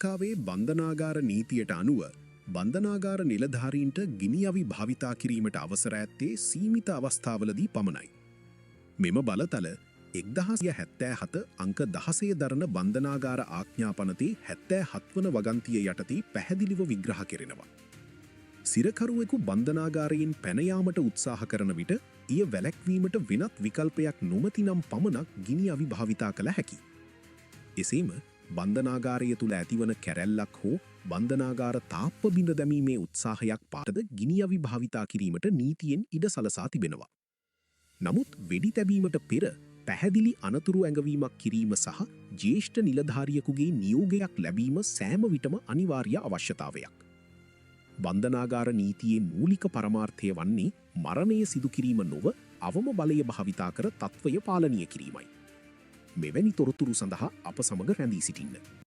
කාවේ බන්ධනාගාර නීතියට අනුව බන්ධනාගාර නිලධාරීන්ට ගිනි අවි භාවිතා කිරීමට අවසර ඇත්තේ සීමිත අවස්ථාවලදී පමණයි. මෙම බලතල 1977 අංක 16 දරන බන්ධනාගාර ආඥාපනතේ 77 වන වගන්තිය යටතේ පැහැදිලිව විග්‍රහ කෙරෙනවා. සිරකරුවෙකු බන්ධනාගාරයෙන් පැන යාමට උත්සාහ කරන විට ඊය වැළැක්වීමට වෙනත් විකල්පයක් නොමැතිනම් පමණක් ගිනි අවි භාවිතා කළ හැකියි. එසේම බන්ධනාගාරය තුළ ඇතිවන කැරැල්ලක් හෝ බන්ධනාගාර තාප්ප බිඳ දැමීමේ උත්සාහයක් පාටද ගිනි අවි භාවිතා කිරීමට නීතියෙන් ඉඩ සලසා තිබෙනවා. නමුත් වෙඩි තැබීමට පෙර පැහැදිලි අනතුරු ඇඟවීමක් කිරීම සහ ජ්‍යෙෂ්ඨ නිලධාරියෙකුගේ නියෝගයක් ලැබීම සෑම විටම අනිවාර්ය අවශ්‍යතාවයක්. බන්ධනාගාර නීතියේ මූලික පරමාර්ථය වන්නේ මරණය සිදු කිරීම නොව අවම බලය භාවිතා කර තත්ත්වය පාලනය කිරීමයි. මෙවැනි තොරතුරු සඳහා අප සමග රැඳී සිටින්න.